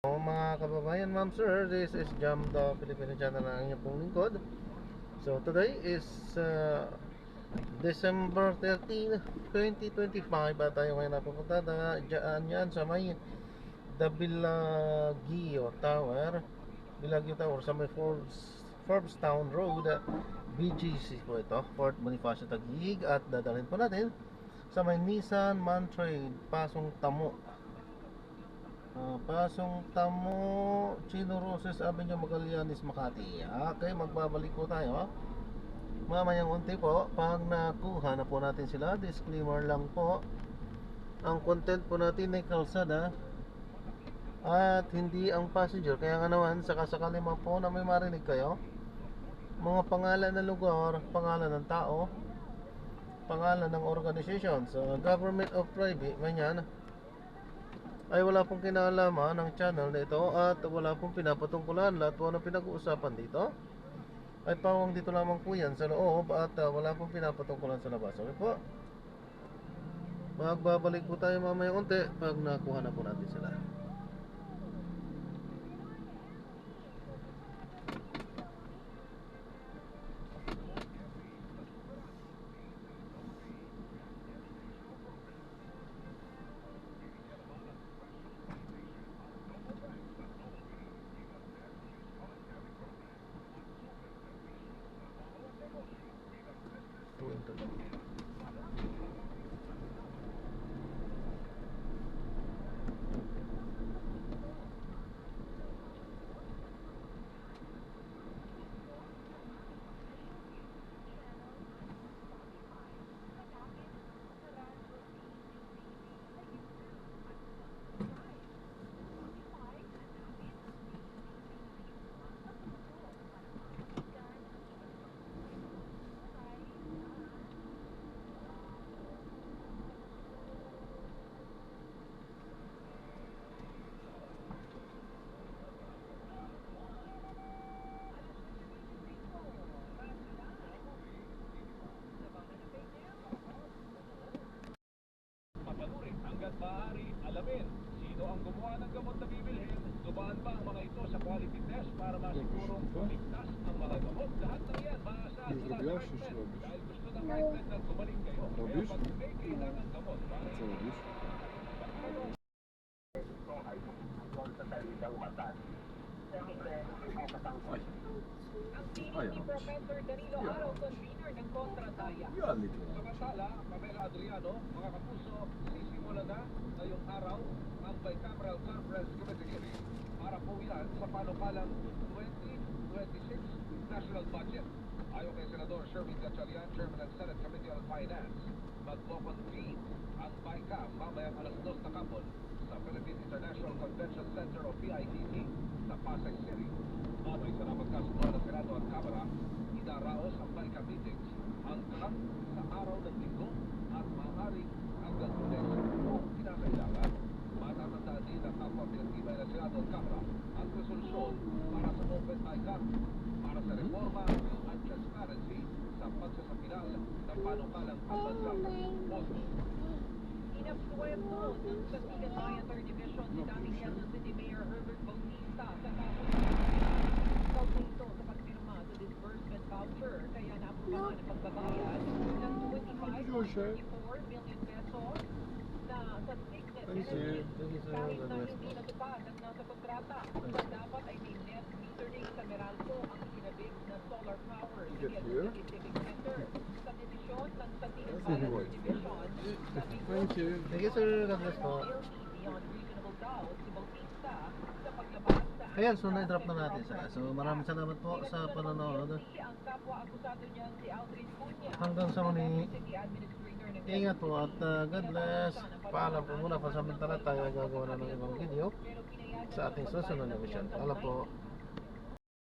Mga kababayan, ma'am sir, this is Jam the Filipino channel ng inyong pong lingkod. So today is December 13, 2025 at tayo ngayon napupunta na dyan yan sa may Dabilagio Tower, Bilagio Tower sa may Forbes Town Road, BGC po ito, Fort Bonifacio Taguig, at dadalhin po natin sa may Nissan Mantrade, Pasong Tamo, Chino Roses Avenue, Magallanes, Makati. Okay, magbabalik po tayo mamayang unti po pag nakuha na po natin sila. Disclaimer lang po, ang content po natin ay kalsada at hindi ang passenger. Kaya nga naman, sakasakali man po na may marinig kayo mga pangalan ng lugar, pangalan ng tao, pangalan ng organization, so government of private, manyan ay wala pong kinalaman ng channel na ito at wala pong pinapatungkulan. Lahat po ng pinag-uusapan dito ay pawang dito lamang po yan sa loob at wala pong pinapatungkulan sa labas. Okay po, magbabalik po tayo mamaya unti pag nakuha na po natin sila. Maaari alamin sino ang gumawa ng gamot na bibilhin, dumaan ba ang mga ito sa quality test para masigurong ligtas ang mga gamot. Lahat ng yan maaasahan sa Heartmed dahil gusto ng Heartmed na gumaling kayo. Kaya pag may kailangan gamot para ang PDP Professor Danilo Araw, convener ng Kontrataya. Samantala, Pamela Adriano, mga kapuso, sisimula na ngayong araw ang bicameral conference committee hearing para po yan sa panukalang 2026 national budget. Ayon kay Senador Sherwin Gatchalian, Chairman ng Senate Committee on Finance, magpo-convene ang BICAM mamayang alas 2 na kapon sa Philippine International Convention Center o PICC sa Pasay City. Mabay sa napagkasundo ng Senado at Kamara, idaraos ang BICAM meetings hanggang sa araw ng linggo at maaaring hanggang Lunes kung kinakailangan. Matatandaan din ang kapwa pinagtibay ng Senado at Kamara ang resolusyon para sa Open BICAM para sa reforma at transparency sa pagsasapinal ng panukalang pambansang pondo. Inabsuwento ng Sandigan Bayan 3rd Division si dating Quezon City Mayor Herbert Bautista sa kaso kaugnay ito sa pagpirma sa disbursement voucher, kaya naaprubahan ang pagbabayad ng 25.34 million pesos na sa sickness benefit kahit na hindi natupad ang nasa kontrata. Dapat ay may net metering sa Meralco ang ikinabig na solar power sa Quezon City Civic Center. Sa desisyon ng Sandigan Bayan 3rd Division, Thank you sir, God bless po. beyond reasonable doubt si Bautista sa paglabas sa Ayan, so na-drop na natin sila. So maraming salamat po sa panonood. ang kapwa-akusado niyan si Aldrin Cunha. Hanggang sa muli, City Administrator ng ingat po at God bless. Paalam po muna, pasamantala tayo gagawa na ng ibang video sa ating susunod na mission. Paalam po.